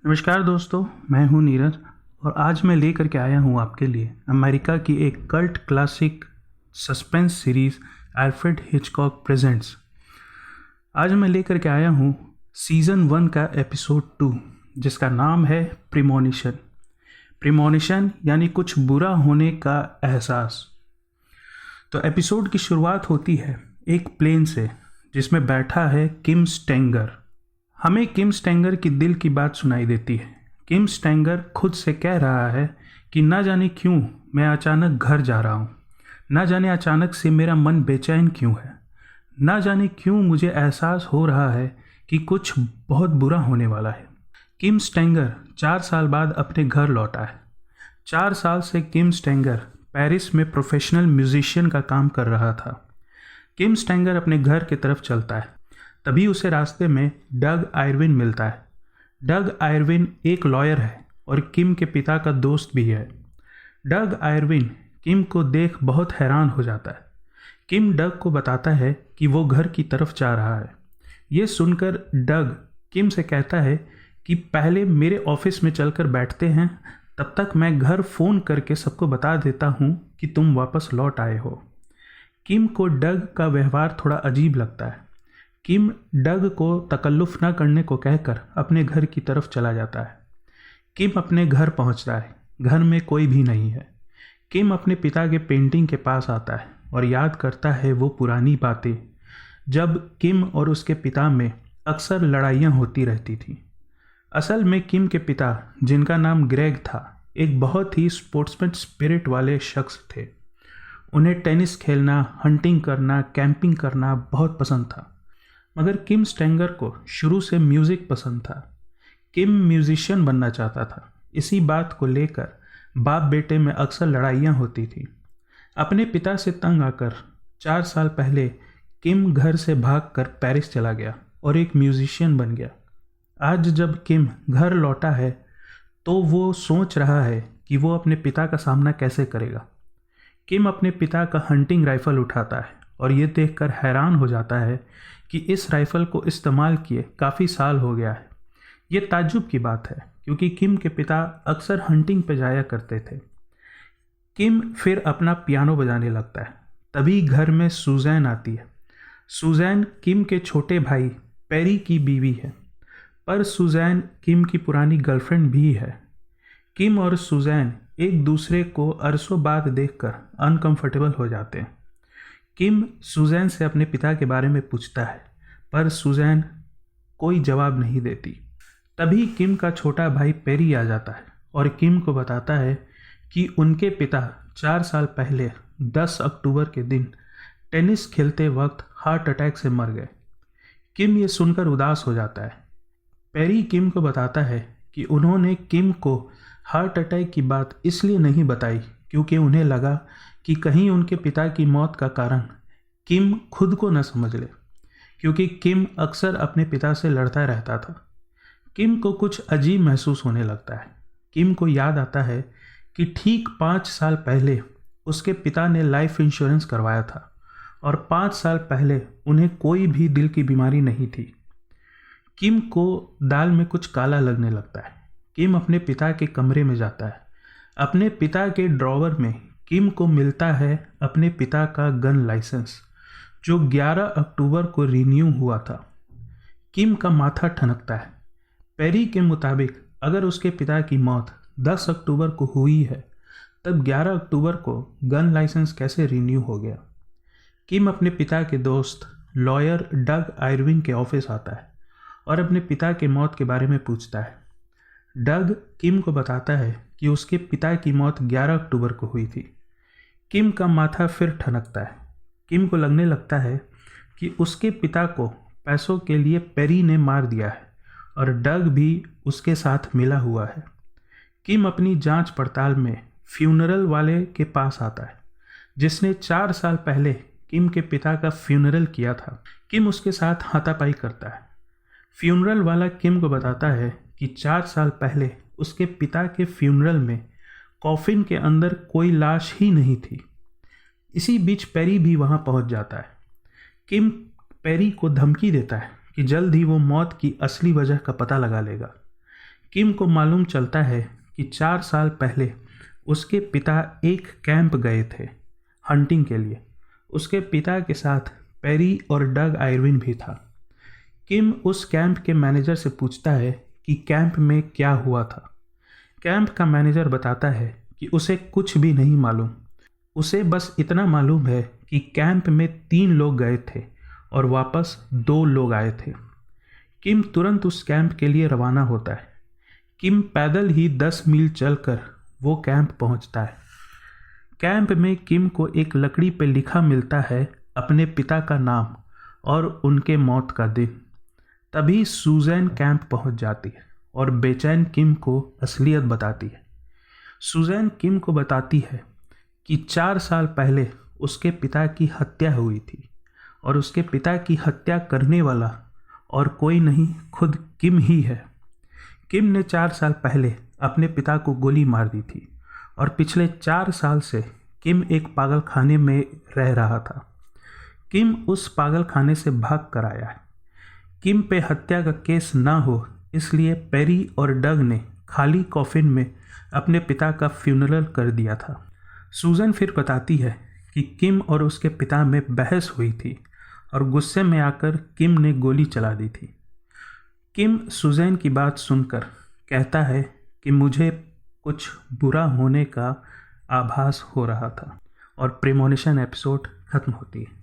नमस्कार दोस्तों, मैं हूं नीरज और आज मैं लेकर के आया हूं आपके लिए अमेरिका की एक cult classic suspense series Alfred Hitchcock presents. आज मैं लेकर के आया हूं सीज़न 1 का एपिसोड 2 जिसका नाम है प्रीमोनिशन। प्रीमोनिशन यानी कुछ बुरा होने का एहसास। तो एपिसोड की शुरुआत होती है एक प्लेन से जिसमें बैठा है किम स्टेंगर। हमें किम स्टेंगर की दिल की बात सुनाई देती है। किम स्टेंगर खुद से कह रहा है कि ना जाने क्यों मैं अचानक घर जा रहा हूँ, ना जाने अचानक से मेरा मन बेचैन क्यों है, ना जाने क्यों मुझे एहसास हो रहा है कि कुछ बहुत बुरा होने वाला है। किम स्टेंगर 4 साल बाद अपने घर लौटा है। 4 साल से किम स्टेंगर पेरिस में प्रोफेशनल म्यूजिशियन का काम कर रहा था। किम स्टेंगर अपने घर की तरफ चलता है, तभी उसे रास्ते में डग आयरविन मिलता है। डग आयरविन एक लॉयर है और किम के पिता का दोस्त भी है। डग आयरविन किम को देख बहुत हैरान हो जाता है। किम डग को बताता है कि वो घर की तरफ जा रहा है। ये सुनकर डग किम से कहता है कि पहले मेरे ऑफिस में चलकर बैठते हैं, तब तक मैं घर फ़ोन करके सबको बता देता हूँ कि तुम वापस लौट आए हो। किम को डग का व्यवहार थोड़ा अजीब लगता है। किम डग को तकल्लुफ़ न करने को कहकर अपने घर की तरफ चला जाता है। किम अपने घर पहुंचता है। घर में कोई भी नहीं है। किम अपने पिता के पेंटिंग के पास आता है और याद करता है वो पुरानी बातें, जब किम और उसके पिता में अक्सर लड़ाइयाँ होती रहती थीं। असल में किम के पिता, जिनका नाम ग्रेग था, एक बहुत ही स्पोर्ट्समैन स्पिरिट वाले शख्स थे। उन्हें टेनिस खेलना, हंटिंग करना, कैंपिंग करना बहुत पसंद था। मगर किम स्टेंगर को शुरू से म्यूज़िक पसंद था। किम म्यूजिशियन बनना चाहता था। इसी बात को लेकर बाप बेटे में अक्सर लड़ाइयाँ होती थी। अपने पिता से तंग आकर 4 साल पहले किम घर से भागकर पेरिस चला गया और एक म्यूजिशियन बन गया। आज जब किम घर लौटा है तो वो सोच रहा है कि वो अपने पिता का सामना कैसे करेगा। किम अपने पिता का हंटिंग राइफल उठाता है और ये देखकर हैरान हो जाता है कि इस राइफल को इस्तेमाल किए काफ़ी साल हो गया है। ये ताज्जुब की बात है क्योंकि किम के पिता अक्सर हंटिंग पे जाया करते थे। किम फिर अपना पियानो बजाने लगता है। तभी घर में सुजैन आती है। सुजैन किम के छोटे भाई पेरी की बीवी है, पर सुजैन किम की पुरानी गर्लफ्रेंड भी है। किम और सुजैन एक दूसरे को अरसों बाद देखकर अनकंफर्टेबल हो जाते हैं। किम सुजैन से अपने पिता के बारे में पूछता है, पर सुजैन कोई जवाब नहीं देती। तभी किम का छोटा भाई पेरी आ जाता है और किम को बताता है कि उनके पिता 4 साल पहले 10 अक्टूबर के दिन टेनिस खेलते वक्त हार्ट अटैक से मर गए। किम ये सुनकर उदास हो जाता है। पेरी किम को बताता है कि उन्होंने किम को हार्ट अटैक की बात इसलिए नहीं बताई क्योंकि उन्हें लगा कि कहीं उनके पिता की मौत का कारण किम खुद को न समझ ले, क्योंकि किम अक्सर अपने पिता से लड़ता रहता था। किम को कुछ अजीब महसूस होने लगता है। किम को याद आता है कि ठीक 5 साल पहले उसके पिता ने लाइफ इंश्योरेंस करवाया था और 5 साल पहले उन्हें कोई भी दिल की बीमारी नहीं थी। किम को दाल में कुछ काला लगने लगता है। किम अपने पिता के कमरे में जाता है। अपने पिता के ड्रॉवर में किम को मिलता है अपने पिता का गन लाइसेंस, जो 11 अक्टूबर को रिन्यू हुआ था। किम का माथा ठनकता है। पेरी के मुताबिक अगर उसके पिता की मौत 10 अक्टूबर को हुई है, तब 11 अक्टूबर को गन लाइसेंस कैसे रिन्यू हो गया। किम अपने पिता के दोस्त लॉयर डग आयरविन के ऑफिस आता है और अपने पिता के मौत के बारे में पूछता है। डग किम को बताता है कि उसके पिता की मौत 11 अक्टूबर को हुई थी। किम का माथा फिर ठनकता है। किम को लगने लगता है कि उसके पिता को पैसों के लिए पेरी ने मार दिया है और डग भी उसके साथ मिला हुआ है। किम अपनी जांच पड़ताल में फ्यूनरल वाले के पास आता है जिसने 4 साल पहले किम के पिता का फ्यूनरल किया था। किम उसके साथ हाथापाई करता है। फ्यूनरल वाला किम को बताता है कि 4 साल पहले उसके पिता के फ्यूनरल में कॉफिन के अंदर कोई लाश ही नहीं थी। इसी बीच पेरी भी वहां पहुंच जाता है। किम पेरी को धमकी देता है कि जल्द ही वो मौत की असली वजह का पता लगा लेगा। किम को मालूम चलता है कि 4 साल पहले उसके पिता एक कैंप गए थे हंटिंग के लिए। उसके पिता के साथ पेरी और डग आयरविन भी था। किम उस कैंप के मैनेजर से पूछता है कि कैंप में क्या हुआ था। कैंप का मैनेजर बताता है कि उसे कुछ भी नहीं मालूम। उसे बस इतना मालूम है कि कैंप में 3 लोग गए थे और वापस 2 लोग आए थे। किम तुरंत उस कैंप के लिए रवाना होता है। किम पैदल ही 10 मील चलकर वो कैंप पहुंचता है। कैंप में किम को एक लकड़ी पर लिखा मिलता है अपने पिता का नाम और उनके मौत का दिन। तभी सूजैन कैंप पहुंच जाती है और बेचैन किम को असलियत बताती है। सूजैन किम को बताती है कि 4 साल पहले उसके पिता की हत्या हुई थी और उसके पिता की हत्या करने वाला और कोई नहीं, खुद किम ही है। किम ने 4 साल पहले अपने पिता को गोली मार दी थी और पिछले 4 साल से किम एक पागल खाने में रह रहा था। किम उस पागल खाने से भाग कर आया है। किम पे हत्या का केस ना हो इसलिए पेरी और डग ने खाली कॉफिन में अपने पिता का फ्यूनरल कर दिया था। सूजन फिर बताती है कि किम और उसके पिता में बहस हुई थी और गुस्से में आकर किम ने गोली चला दी थी। किम सूजैन की बात सुनकर कहता है कि मुझे कुछ बुरा होने का आभास हो रहा था और प्रेमोनिशन एपिसोड खत्म होती है।